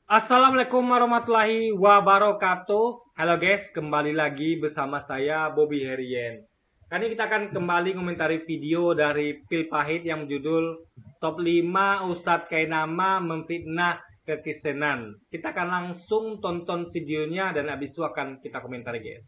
Assalamualaikum warahmatullahi wabarakatuh. Halo guys, kembali lagi bersama saya Bobby Herien. Kali ini kita akan kembali komentari video dari Pil Pahit yang berjudul Top 5 Ustadz Kainama Memfitnah Kekristenan. Kita akan langsung tonton videonya dan habis itu akan kita komentari guys.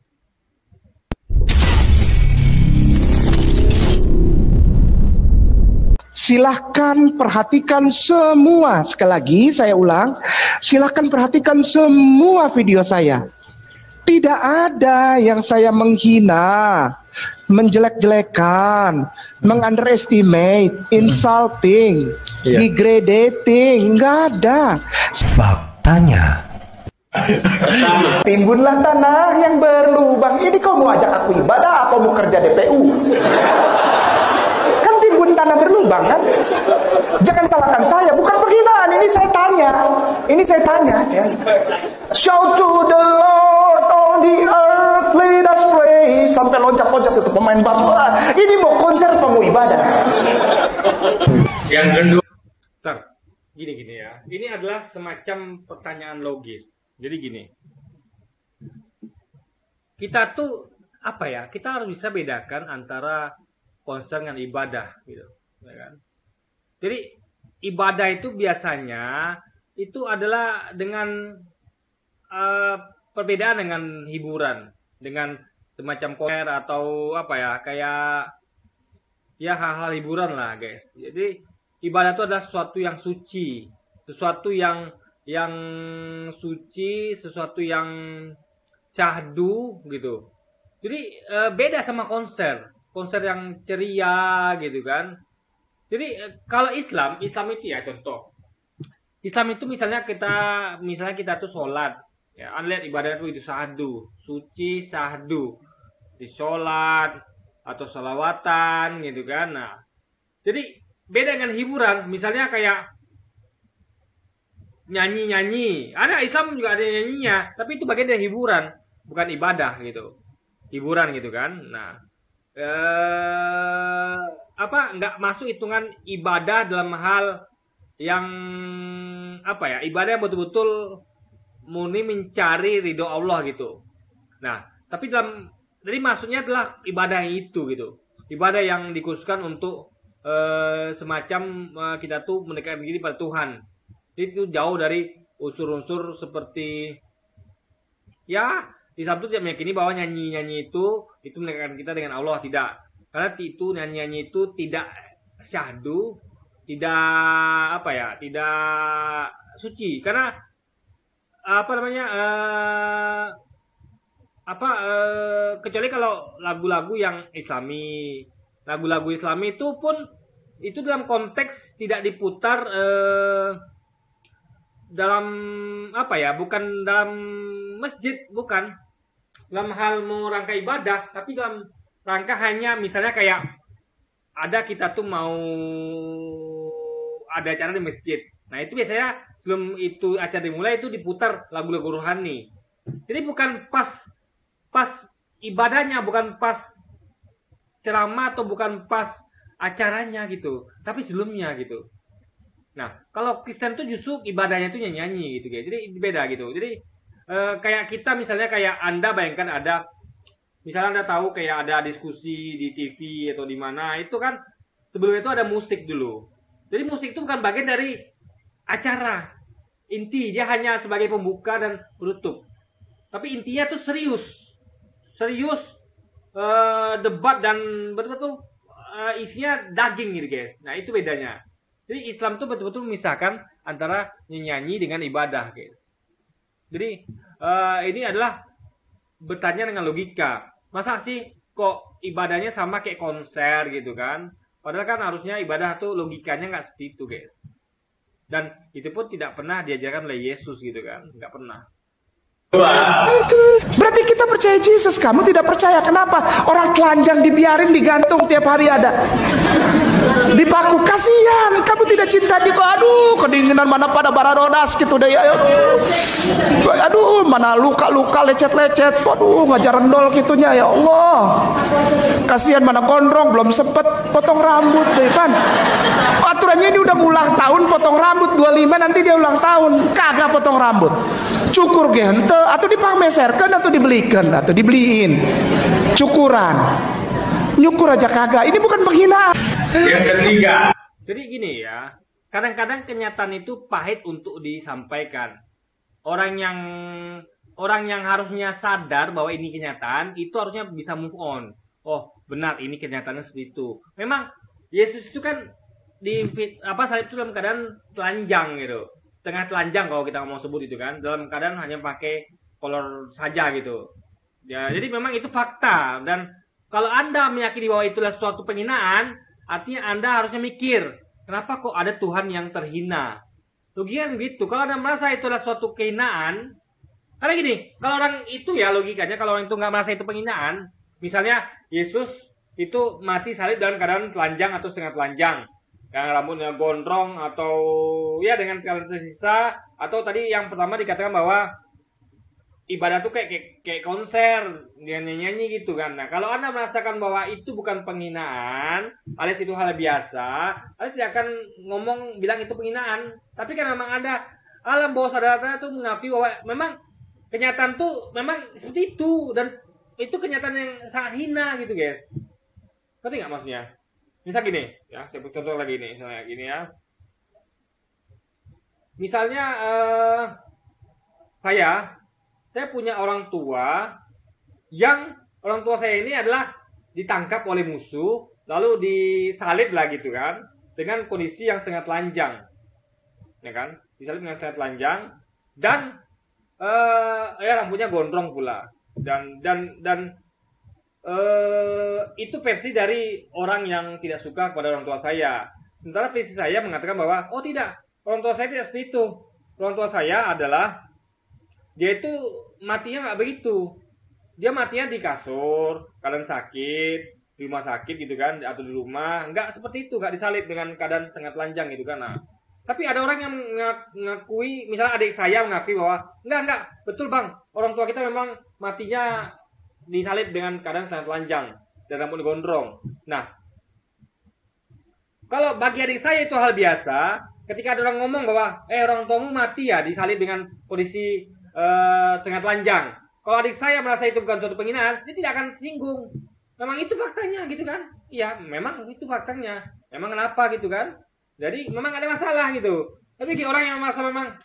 Silahkan perhatikan semua, sekali lagi saya ulang, silahkan perhatikan semua video saya. Tidak ada yang saya menghina, menjelek-jelekan, mengunderestimate, insulting, degrading, nggak ada. Faktanya, Timbunlah tanah yang berlubang. Ini kau mau ajak aku ibadah apa mau kerja DPU? Kan timbun tanah berlubang kan? Jangan salahkan saya, bukan penghinaan. Ini saya tanya. Ini saya tanya. Ya. Shout to the Lord on the earth, let us pray. Sampai loncat-loncat itu pemain bass. Ini mau konser apa mau ibadah? Yang kedua, gini ya. Ini adalah semacam pertanyaan logis. Jadi gini, kita tuh apa ya? Kita harus bisa bedakan antara konser dengan ibadah, gitu, ya kan? Jadi ibadah itu biasanya itu adalah dengan perbedaan dengan hiburan, dengan semacam konser atau apa ya, kayak ya hal-hal hiburan lah, guys. Jadi ibadah itu adalah sesuatu yang suci, sesuatu yang suci, sesuatu yang syahdu gitu. Jadi beda sama konser yang ceria gitu kan. Jadi kalau Islam itu ya contoh. Islam itu misalnya kita tuh sholat, ya, Anda lihat ibadah itu syahdu, suci syahdu, di sholat atau sholawatan gitu kan. Nah, jadi beda dengan hiburan, misalnya kayak nyanyi. Ada Islam juga ada nyanyinya, tapi itu bagian dari hiburan, bukan ibadah gitu. Hiburan gitu kan. Nah, nggak masuk hitungan ibadah dalam hal yang apa ya? Ibadah betul-betul murni mencari ridho Allah gitu. Nah, tapi jadi maksudnya adalah ibadah yang itu gitu. Ibadah yang dikhususkan untuk semacam kita tuh mendekatkan diri pada Tuhan. Itu jauh dari unsur-unsur seperti ya Islam itu tidak meyakini bahwa nyanyi itu mendekatkan kita dengan Allah, tidak. Karena itu nyanyi itu tidak syahdu, tidak tidak suci. Karena kecuali kalau lagu-lagu yang Islami, lagu-lagu Islami itu pun itu dalam konteks tidak diputar dalam bukan dalam masjid, bukan dalam hal mau rangka ibadah, tapi dalam rangka hanya misalnya kayak ada kita tuh mau ada acara di masjid. Nah, itu biasanya sebelum itu acara dimulai itu diputar lagu-lagu rohani. Jadi bukan pas ibadahnya, bukan pas ceramah atau bukan pas acaranya gitu, tapi sebelumnya gitu. Nah, kalau Kristen tuh justru ibadahnya tuh nyanyi gitu guys. Jadi beda gitu. Jadi kayak kita misalnya kayak Anda bayangkan ada misalnya Anda tahu kayak ada diskusi di TV atau di mana, itu kan sebelum itu ada musik dulu. Jadi musik itu bukan bagian dari acara. Inti dia hanya sebagai pembuka dan penutup. Tapi intinya tuh serius debat dan betul-betul isinya daging gitu guys. Nah, itu bedanya. Jadi Islam tuh betul-betul memisahkan antara nyanyi dengan ibadah, guys. Jadi ini adalah bertanya dengan logika. Masa sih kok ibadahnya sama kayak konser gitu kan? Padahal kan harusnya ibadah tuh logikanya nggak seperti itu, guys. Dan itu pun tidak pernah diajarkan oleh Yesus gitu kan? Nggak pernah. Berarti kita percaya Yesus, kamu tidak percaya. Kenapa? Orang telanjang dibiarin digantung tiap hari ada. Dipaku, kasihan. Kamu tidak cinta dia. Aduh, kedinginan mana pada bararodas gitu deh. Aduh, mana luka-luka lecet-lecet. Waduh, ngajar rendol gitunya ya Allah. Kasihan mana gondrong belum sempet potong rambut deh kan. Aturannya ini udah ulang tahun potong rambut 25 nanti dia ulang tahun. Kagak potong rambut. Cukur gente atau dipameserkan atau dibelikan atau dibeliin. Cukuran. Nyukur aja kagak. Ini bukan penghinaan. Yang ketiga. Jadi gini ya, kadang-kadang kenyataan itu pahit untuk disampaikan. Orang yang harusnya sadar bahwa ini kenyataan, itu harusnya bisa move on. Oh, benar ini kenyataannya seperti itu. Memang Yesus itu kan salib itu dalam keadaan telanjang gitu. Setengah telanjang kalau kita ngomong sebut itu kan, dalam keadaan hanya pakai kolor saja gitu. Ya, jadi memang itu fakta, dan kalau Anda meyakini bahwa itulah suatu penghinaan, artinya Anda harusnya mikir, kenapa kok ada Tuhan yang terhina? Logikanya gitu. Kalau Anda merasa itulah suatu kehinaan, karena gini, kalau orang itu ya logikanya, kalau orang itu nggak merasa itu penghinaan, misalnya Yesus itu mati salib dalam keadaan telanjang atau setengah telanjang, yang rambutnya gondrong atau ya dengan keadaan tersisa, atau tadi yang pertama dikatakan bahwa ibadah tuh kayak konser, nyanyi gitu kan. Nah, kalau Anda merasakan bahwa itu bukan penghinaan, alias itu hal biasa, Anda tidak akan bilang itu penghinaan. Tapi kan memang Anda alam bawah sadar Anda tuh mengakui bahwa memang kenyataan tuh memang seperti itu, dan itu kenyataan yang sangat hina gitu, guys. Ngerti nggak maksudnya? Misal gini, ya, saya contoh lagi nih, misalnya gini ya. Misalnya saya punya orang tua yang orang tua saya ini adalah ditangkap oleh musuh, lalu disalib lah gitu kan, dengan kondisi yang setengah telanjang, ya kan, disalib dengan setengah telanjang, dan ya rambutnya gondrong pula, dan itu versi dari orang yang tidak suka kepada orang tua saya. Sementara versi saya mengatakan bahwa oh tidak, orang tua saya tidak seperti itu. Orang tua saya adalah dia itu matinya nggak begitu. Dia matinya di kasur, keadaan sakit, di rumah sakit gitu kan, atau di rumah. Nggak seperti itu, nggak disalib dengan keadaan setengah telanjang gitu kan. Nah, tapi ada orang yang mengakui, misalnya adik saya mengakui bahwa enggak, betul bang, orang tua kita memang matinya disalib dengan keadaan setengah telanjang dan rambut gondrong. Nah, kalau bagi adik saya itu hal biasa, ketika ada orang ngomong bahwa orang tuamu mati ya disalib dengan kondisi setengah telanjang. Kalau adik saya merasa itu bukan suatu penghinaan, dia tidak akan singgung. Memang itu faktanya gitu kan? Iya, memang itu faktanya. Memang kenapa gitu kan? Jadi memang ada masalah gitu. Tapi di orang yang merasa memang,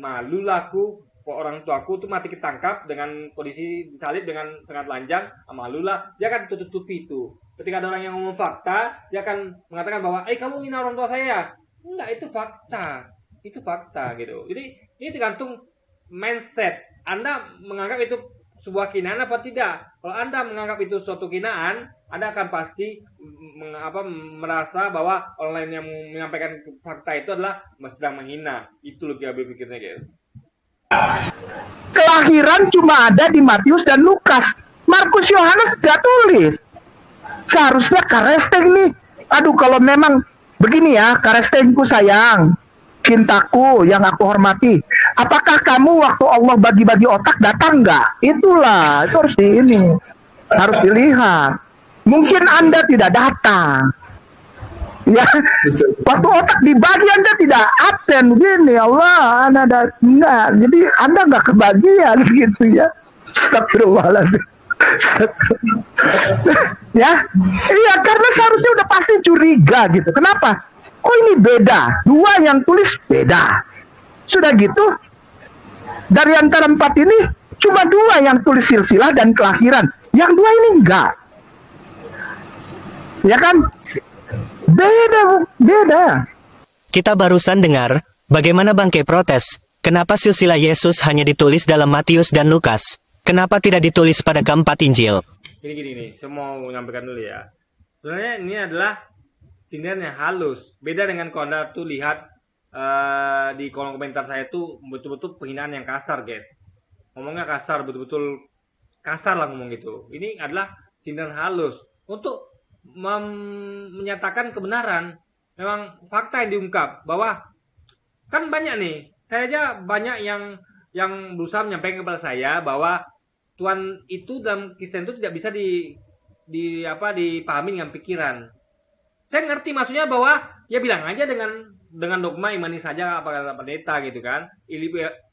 malu lah aku, kok orang tuaku tuh mati ketangkap dengan kondisi disalib dengan setengah telanjang, malu lah. Dia akan tutup-tutupi itu. Ketika ada orang yang ngomong fakta, dia akan mengatakan bahwa, kamu ngina orang tua saya. Enggak, itu fakta. Itu fakta gitu. Jadi ini tergantung mindset. Anda menganggap itu sebuah kinaan apa tidak? Kalau Anda menganggap itu suatu kinaan, Anda akan pasti merasa bahwa orang lain yang menyampaikan fakta itu adalah sedang menghina. Itu logika berpikirnya, guys. Kelahiran cuma ada di Matius dan Lukas. Markus, Yohanes gak tulis. Seharusnya Karesteng nih. Aduh, kalau memang begini ya, Karestengku sayang, cintaku yang aku hormati. Apakah kamu waktu Allah bagi-bagi otak datang nggak? Itulah, itu harus dilihat. Mungkin Anda tidak datang. Ya, waktu otak dibagi Anda tidak absen begini, Allah, Anda enggak. Jadi Anda nggak kebagian gitu ya. Astagfirullahaladzim. Ya, iya, karena seharusnya udah pasti curiga gitu. Kenapa? Kok ini beda? Dua yang tulis beda. Sudah gitu, dari antara 4 ini cuma 2 yang tulis silsilah dan kelahiran. Yang 2 ini enggak. Ya kan? Beda. Kita barusan dengar bagaimana Bangke protes. Kenapa silsilah Yesus hanya ditulis dalam Matius dan Lukas? Kenapa tidak ditulis pada keempat Injil? Gini nih, saya mau menyampaikan dulu ya. Sebenarnya ini adalah sindiran yang halus. Beda dengan kalau Anda tuh lihat di kolom komentar saya tuh betul-betul penghinaan yang kasar, guys. Ngomongnya kasar, betul-betul kasar lah ngomong gitu. Ini adalah sindiran halus untuk menyatakan kebenaran. Memang fakta yang diungkap bahwa kan banyak nih, saya aja banyak yang berusaha menyampaikan kepada saya bahwa Tuhan itu dalam Kristen itu tidak bisa dipahami dengan pikiran. Saya ngerti maksudnya bahwa ya bilang aja dengan dogma imani saja apa kata pendeta gitu kan.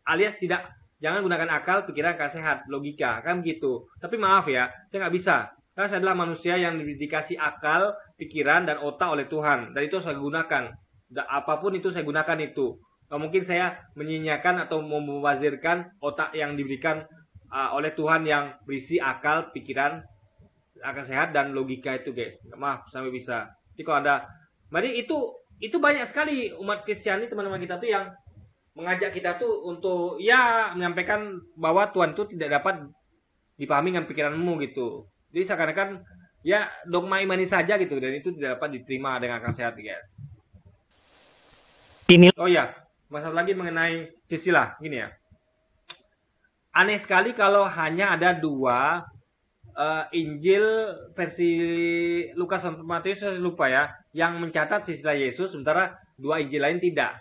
Alias tidak, jangan gunakan akal, pikiran, akal sehat, logika kan gitu. Tapi maaf ya, saya nggak bisa. Karena saya adalah manusia yang dikasih akal, pikiran, dan otak oleh Tuhan. Dan itu saya gunakan. Apapun itu saya gunakan itu. Nggak mungkin saya menyia-nyiakan atau membazirkan otak yang diberikan oleh Tuhan yang berisi akal, pikiran, akal sehat, dan logika itu guys. Maaf, sampai bisa. Jadi kalau ada, mari itu banyak sekali umat Kristiani teman-teman kita tuh yang mengajak kita tuh untuk ya menyampaikan bahwa Tuhan itu tidak dapat dipahami dengan pikiranmu gitu. Jadi seakan-akan ya dogma imani saja gitu, dan itu tidak dapat diterima dengan akal sehat guys. Oh ya, masalah lagi mengenai silsilah gini ya. Aneh sekali kalau hanya ada 2 Injil versi Lukas dan Matius, saya lupa ya, yang mencatat silsilah Yesus, sementara 2 Injil lain tidak.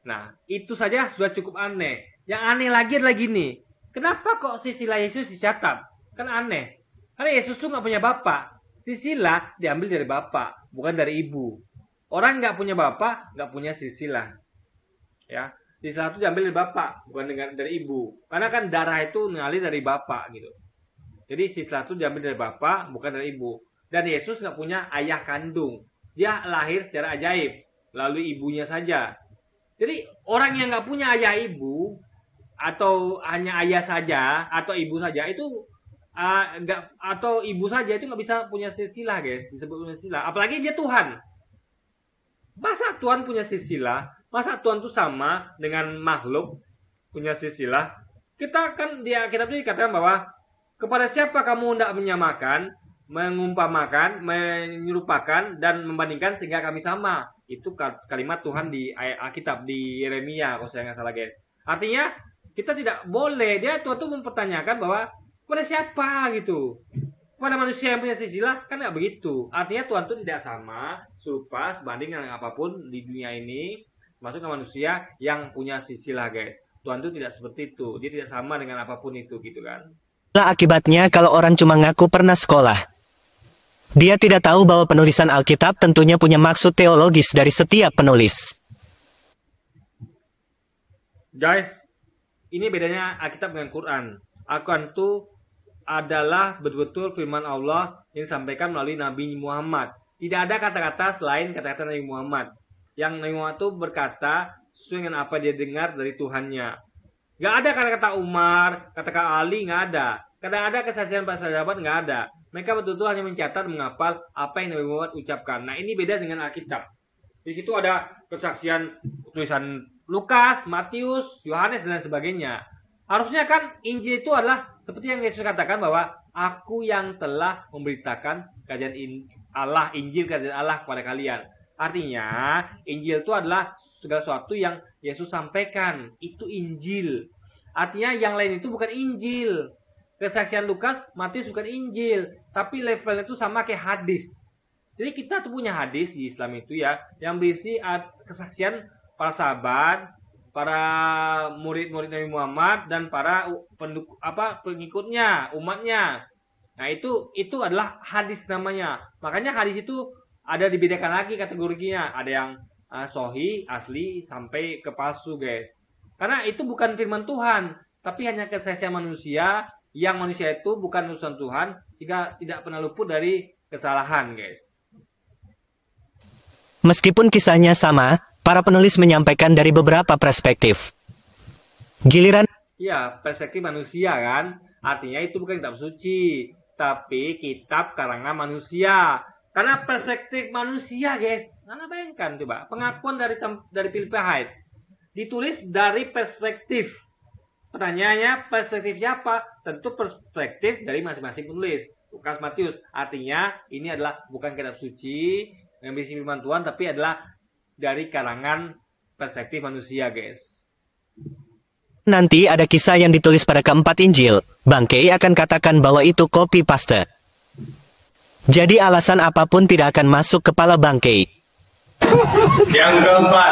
Nah, itu saja sudah cukup aneh. Yang aneh lagi adalah gini, kenapa kok silsilah Yesus dicatat? Kan aneh. Karena Yesus tuh nggak punya bapak. Silsilah diambil dari bapak, bukan dari ibu. Orang nggak punya bapak, nggak punya silsilah. Ya, silsilah itu diambil dari bapak, bukan dari ibu. Karena kan darah itu mengalir dari bapak gitu. Jadi silsilah itu diambil dari bapak, bukan dari ibu. Dan Yesus nggak punya ayah kandung. Dia lahir secara ajaib, lalu ibunya saja. Jadi orang yang nggak punya ayah ibu, atau hanya ayah saja, atau ibu saja, itu atau ibu saja itu nggak bisa punya silsilah guys, disebut punya silsilah. Apalagi dia Tuhan. Masa Tuhan punya silsilah? Masa Tuhan itu sama dengan makhluk punya silsilah? Kita kan kita tuh dikatakan bahwa kepada siapa kamu hendak menyamakan, mengumpamakan, menyerupakan, dan membandingkan sehingga kami sama. Itu kalimat Tuhan di Alkitab, di Yeremia kalau saya nggak salah guys. Artinya kita tidak boleh, Tuhan tuh mempertanyakan bahwa kepada siapa gitu. Kepada manusia yang punya silsilah kan nggak begitu. Artinya Tuhan itu tidak sama, serupa, sebanding dengan apapun di dunia ini, termasuk manusia yang punya silsilah guys. Tuhan itu tidak seperti itu. Dia tidak sama dengan apapun itu gitu kan. Akibatnya kalau orang cuma ngaku pernah sekolah, dia tidak tahu bahwa penulisan Alkitab tentunya punya maksud teologis dari setiap penulis. Guys, ini bedanya Alkitab dengan Quran. Al-Quran itu adalah betul-betul firman Allah yang disampaikan melalui Nabi Muhammad. Tidak ada kata-kata selain kata-kata Nabi Muhammad. Yang Nabi Muhammad itu berkata sesuai dengan apa dia dengar dari Tuhannya. Gak ada kata-kata Umar, kata-kata Ali, gak ada. Kadang ada kesaksian para sahabat, gak ada. Mereka betul-betul hanya mencatat, menghafal apa yang Nabi Muhammad ucapkan. Nah, ini beda dengan Alkitab. Di situ ada kesaksian tulisan Lukas, Matius, Yohanes, dan sebagainya. Harusnya kan Injil itu adalah seperti yang Yesus katakan bahwa aku yang telah memberitakan kerajaan Allah, Injil kerajaan Allah kepada kalian. Artinya Injil itu adalah segala sesuatu yang Yesus sampaikan. Itu Injil. Artinya yang lain itu bukan Injil. Kesaksian Lukas, Matius bukan Injil. Tapi levelnya itu sama kayak hadis. Jadi kita tuh punya hadis di Islam itu ya, yang berisi kesaksian para sahabat, para murid-murid Nabi Muhammad, dan para pengikutnya, umatnya. Nah, itu adalah hadis namanya. Makanya hadis itu ada dibedakan lagi kategorinya. Ada yang sahih, asli, sampai ke palsu, guys. Karena itu bukan firman Tuhan, tapi hanya kesaksian manusia, yang manusia itu bukan utusan Tuhan, sehingga tidak pernah luput dari kesalahan, guys. Meskipun kisahnya sama, para penulis menyampaikan dari beberapa perspektif. Giliran ya, perspektif manusia kan. Artinya itu bukan kitab suci, tapi kitab karangan manusia. Karena perspektif manusia, guys. Anda bayangkan coba, pengakuan dari Philip Hyde ditulis dari perspektif. Pertanyaannya, perspektif siapa? Tentu perspektif dari masing-masing penulis. Lukas, Matius. Artinya ini adalah bukan kitab suci yang berisi firman Tuhan, tapi adalah dari kalangan perspektif manusia, guys. Nanti ada kisah yang ditulis pada keempat Injil, Bangkei akan katakan bahwa itu copy paste. Jadi alasan apapun tidak akan masuk kepala Bangkei. Yang keempat,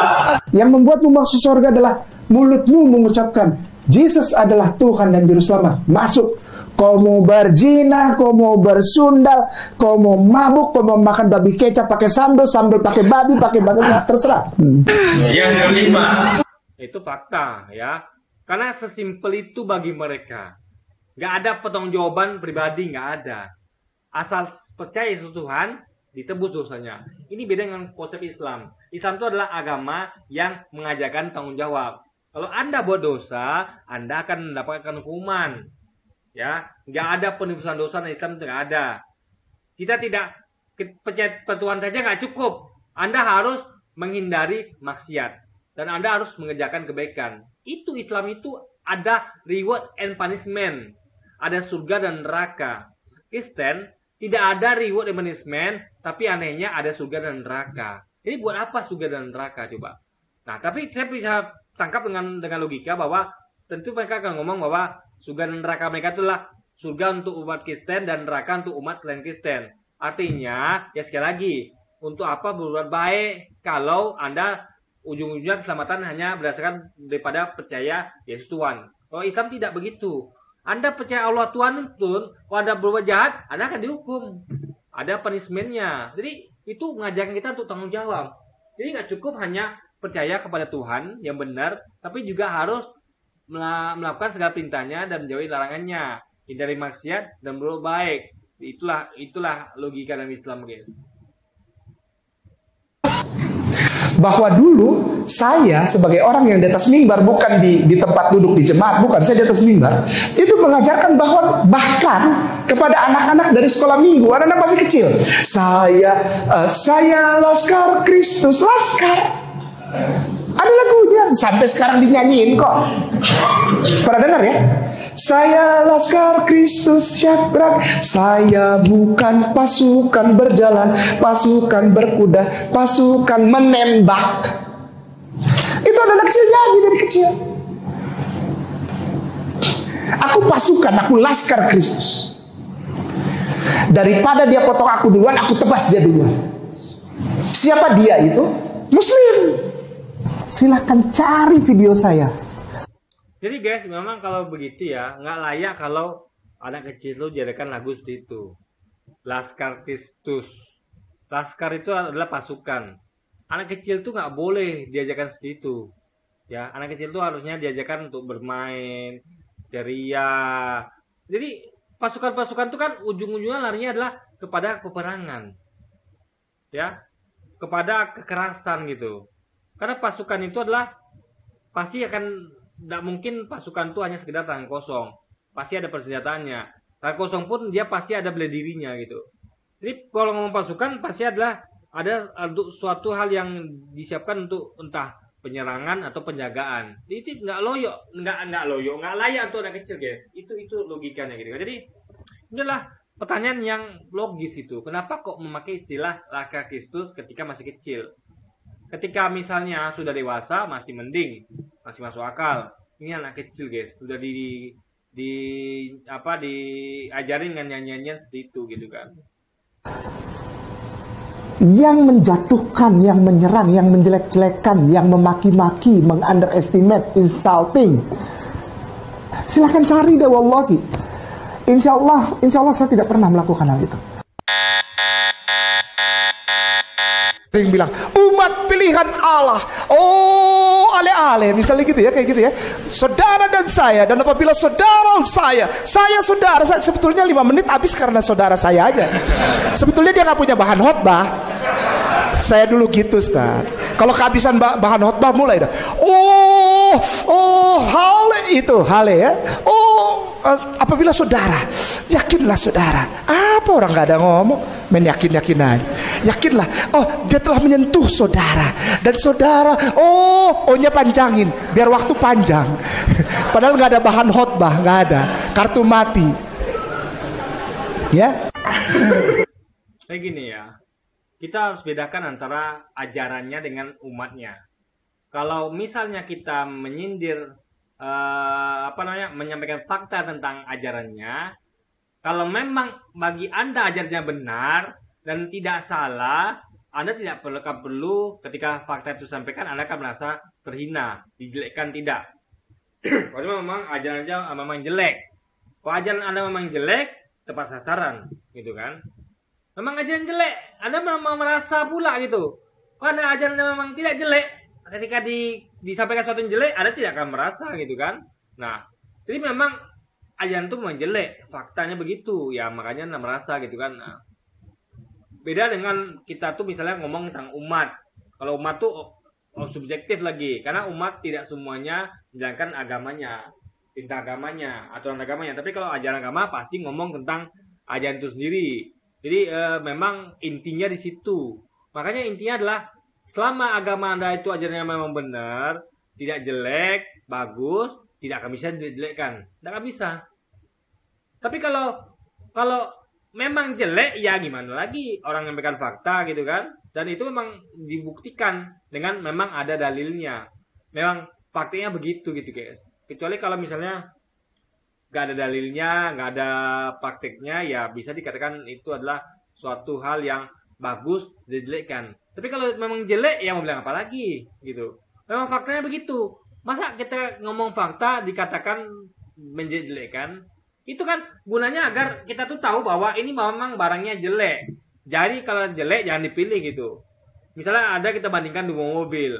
Yang membuatmu masuk surga adalah mulutmu mengucapkan Jesus adalah Tuhan dan Juru Selamat. Masuk. Kau mau berzina, kau mau bersundal, kau mau mabuk, kau mau makan babi kecap pakai sambal pakai babi, terserah. yang kelima, Itu fakta ya. Karena sesimpel itu bagi mereka. Nggak ada pertanggungjawaban pribadi, nggak ada. Asal percaya Yesus Tuhan, ditebus dosanya. Ini beda dengan konsep Islam. Islam itu adalah agama yang mengajarkan tanggung jawab. Kalau Anda buat dosa, Anda akan mendapatkan hukuman. Ya, nggak ada penebusan dosa di Islam, nggak ada. Kita tidak percaya Tuhan saja nggak cukup. Anda harus menghindari maksiat dan Anda harus mengerjakan kebaikan. Itu Islam itu ada reward and punishment, ada surga dan neraka. Kristen tidak ada reward and punishment, tapi anehnya ada surga dan neraka. Jadi buat apa surga dan neraka coba? Nah, tapi saya bisa tangkap dengan logika bahwa tentu mereka akan ngomong bahwa surga dan neraka mereka itulah surga untuk umat Kristen dan neraka untuk umat selain Kristen. Artinya, ya sekali lagi, untuk apa berbuat baik kalau Anda ujung-ujungnya keselamatan hanya berdasarkan daripada percaya Yesus Tuhan. Kalau Islam tidak begitu. Anda percaya Allah Tuhan itu, kalau Anda berbuat jahat, Anda akan dihukum. Ada punishment-nya. Jadi, itu mengajarkan kita untuk tanggung jawab. Jadi, nggak cukup hanya percaya kepada Tuhan yang benar, tapi juga harus melakukan segala perintahnya dan menjauhi larangannya, hindari maksiat dan berbuat baik. Itulah logika dalam Islam, guys. Bahwa dulu saya sebagai orang yang di atas mimbar, bukan di tempat duduk di jemaat, bukan, saya di atas mimbar, itu mengajarkan bahwa bahkan kepada anak-anak dari sekolah minggu, anak-anak masih kecil, saya Laskar Kristus, Laskar. Ada lagunya, sampai sekarang dinyanyiin kok. Pernah dengar ya? Saya Laskar Kristus Syakrak, saya bukan pasukan berjalan, pasukan berkuda, pasukan menembak. Itu anak kecil nyanyi dari kecil. Aku pasukan, aku Laskar Kristus. Daripada dia potong aku duluan, aku tebas dia duluan. Siapa dia itu? Muslim. Silahkan cari video saya. Jadi guys, memang kalau begitu ya, nggak layak kalau anak kecil itu dijadikan lagu seperti itu. Laskar Kristus. Laskar itu adalah pasukan. Anak kecil itu nggak boleh diajarkan seperti itu. Ya, anak kecil itu harusnya diajarkan untuk bermain, ceria. Jadi pasukan-pasukan itu kan ujung-ujungnya larinya adalah kepada peperangan. Ya, kepada kekerasan gitu. Karena pasukan itu adalah pasti akan, tidak mungkin pasukan itu hanya sekedar tangan kosong. Pasti ada persenjataannya. Tangan kosong pun dia pasti ada bela dirinya gitu. Jadi kalau ngomong pasukan pasti ada suatu hal yang disiapkan untuk entah penyerangan atau penjagaan. Itu nggak layak untuk anak kecil, guys. Itu logikanya gitu. Jadi inilah pertanyaan yang logis gitu. Kenapa kok memakai istilah Laskar Kristus ketika masih kecil? Ketika misalnya sudah dewasa masih mending, masih masuk akal. Ini anak kecil, guys, sudah diajarin dengan nyanyian seperti itu gitu kan. Yang menjatuhkan, yang menyerang, yang menjelek-jelekan, yang memaki-maki, meng-underestimate, insulting. Silakan cari deh, wallahi. Insya Allah saya tidak pernah melakukan hal itu. Yang bilang umat pilihan Allah, oh ale-ale, misalnya gitu ya, kayak gitu ya. Saudara dan saya, dan apabila saudara saya sebetulnya 5 menit habis karena saudara saya aja. Sebetulnya dia nggak punya bahan khotbah. Saya dulu gitu, Ustaz. Kalau kehabisan bahan khotbah mulai dah. Hale ya. Apabila saudara, yakinlah saudara. Apa orang nggak ada ngomong? Yakin-yakinan. Yakinlah. Dia telah menyentuh saudara. Dan saudara, nya panjangin biar waktu panjang. Padahal nggak ada bahan khotbah, nggak ada. Kartu mati. Ya. Kayak gini ya. Kita harus bedakan antara ajarannya dengan umatnya. Kalau misalnya kita menyindir menyampaikan fakta tentang ajarannya. Kalau memang bagi Anda ajarannya benar dan tidak salah, Anda tidak perlu ketika fakta itu disampaikan Anda akan merasa terhina, dijelekkan, tidak. Kalau memang ajarannya memang jelek. Kalau ajaran Anda memang jelek, tepat sasaran, gitu kan? Memang ajaran jelek, Anda memang merasa pula gitu. Karena ajarannya memang tidak jelek, ketika disampaikan sesuatu yang jelek, Anda tidak akan merasa gitu kan. Nah, jadi memang ajaran itu memang jelek, faktanya begitu, ya makanya Anda merasa gitu kan. Nah, beda dengan kita tuh misalnya ngomong tentang umat. Kalau umat tuh subjektif lagi, karena umat tidak semuanya menjalankan agamanya, perintah agamanya, aturan agamanya. Tapi kalau ajaran agama pasti ngomong tentang ajaran itu sendiri. Jadi memang intinya di situ. Makanya intinya adalah selama agama Anda itu ajarannya memang benar, tidak jelek, bagus, tidak akan bisa dijelekkan. Tidak akan bisa. Tapi kalau memang jelek, ya gimana lagi? Orang menyampaikan fakta gitu kan. Dan itu memang dibuktikan dengan memang ada dalilnya. Memang faktanya begitu gitu guys. Kecuali kalau misalnya nggak ada dalilnya, nggak ada prakteknya, ya bisa dikatakan itu adalah suatu hal yang bagus dijelekkan. Tapi kalau memang jelek, ya mau bilang apa lagi gitu. Memang faktanya begitu. Masa kita ngomong fakta dikatakan menjelekkan? Itu kan gunanya agar kita tuh tahu bahwa ini memang barangnya jelek. Jadi kalau jelek jangan dipilih gitu. Misalnya ada kita bandingkan dua mobil.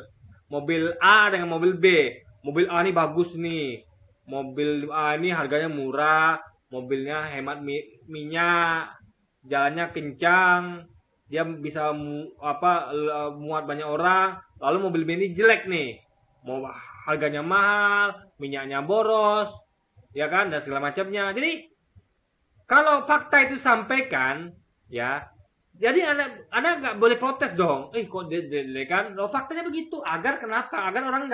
Mobil A dengan mobil B. Mobil A ini bagus nih. Mobil A ini harganya murah, mobilnya hemat minyak, jalannya kencang, dia bisa muat banyak orang. Lalu mobil B ini jelek nih, harganya mahal, minyaknya boros, ya kan, dan segala macamnya. Jadi kalau fakta itu sampaikan, ya, jadi anda nggak boleh protes dong. Kok jelek kan? Loh, faktanya begitu. Agar kenapa? Agar orang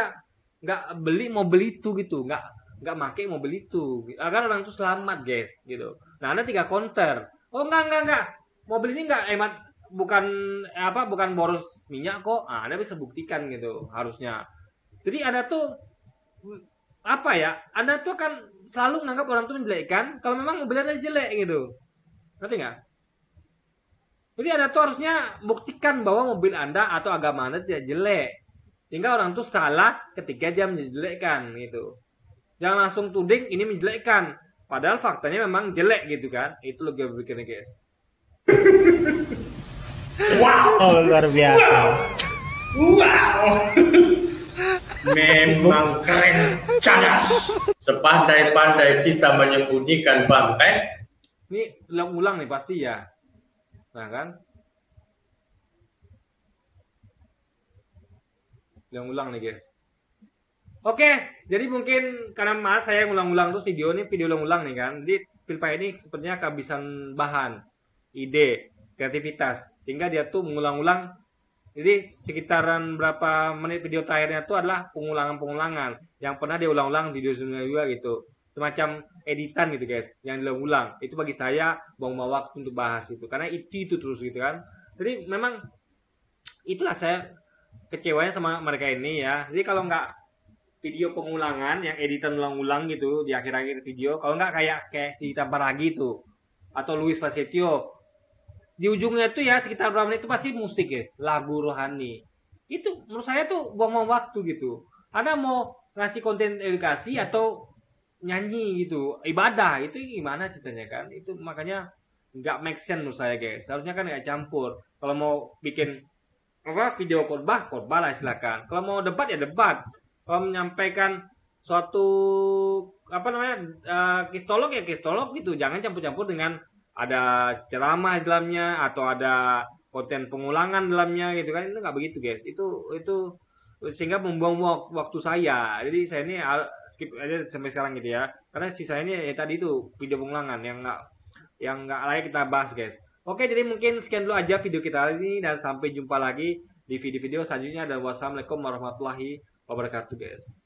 nggak beli mobil itu gitu, nggak pakai mobil itu, agar orang itu selamat guys gitu. Nah, Anda tinggal counter, oh enggak, mobil ini enggak hemat, bukan boros minyak kok. Anda bisa buktikan gitu harusnya. Jadi Anda tuh Anda tuh akan selalu menganggap orang itu menjelekkan kalau memang mobil Anda jelek gitu, ngerti nggak? Jadi Anda tuh harusnya buktikan bahwa mobil Anda atau agama Anda tidak jelek, sehingga orang tuh salah ketika dia menjelekkan gitu. Jangan langsung tuding ini menjelekkan. Padahal faktanya memang jelek gitu kan. Itu logika berpikirnya guys. Wow, luar biasa. Wow. Memang keren, cadas. Sepandai-pandai kita menyembunyikan bangkai. Ini ulang-ulang nih pasti ya. Nah kan. Ulang-ulang nih guys. Oke, jadi mungkin karena mas saya ngulang-ulang terus video ulang-ulang nih kan. Jadi PewDiePie ini sepertinya kehabisan bahan, ide, kreativitas, sehingga dia tuh mengulang-ulang. Jadi sekitaran berapa menit video terakhirnya itu adalah pengulangan yang pernah dia ulang-ulang video sebelumnya juga gitu. Semacam editan gitu guys, yang diulang-ulang. Itu bagi saya buang-buang waktu untuk bahas itu, karena itu terus gitu kan. Jadi memang itulah saya kecewanya sama mereka ini ya. Jadi kalau nggak video pengulangan yang editan ulang-ulang gitu di akhir-akhir video, kalau nggak kayak si Tabaragi tuh atau Luis Prasetyo, di ujungnya itu ya sekitar berapa menit itu pasti musik guys, lagu rohani. Itu menurut saya tuh buang-buang waktu gitu. Anda mau ngasih konten edukasi atau nyanyi gitu, ibadah, itu gimana ceritanya kan? Itu makanya nggak make sense menurut saya guys. Harusnya kan nggak campur. Kalau mau bikin video khotbah lah silakan. Kalau mau debat ya debat. Kalau menyampaikan suatu kristolog ya kristolog gitu, jangan campur-campur dengan ada ceramah di dalamnya atau ada konten pengulangan dalamnya gitu kan. Itu nggak begitu guys. Itu sehingga membuang waktu saya. Jadi saya ini skip aja sampai sekarang gitu ya, karena sisa ini tadi itu video pengulangan yang nggak layak kita bahas guys. Oke, jadi mungkin sekian dulu aja video kita hari ini, dan sampai jumpa lagi di video-video selanjutnya, dan wassalamualaikum warahmatullahi wabarakatuh guys.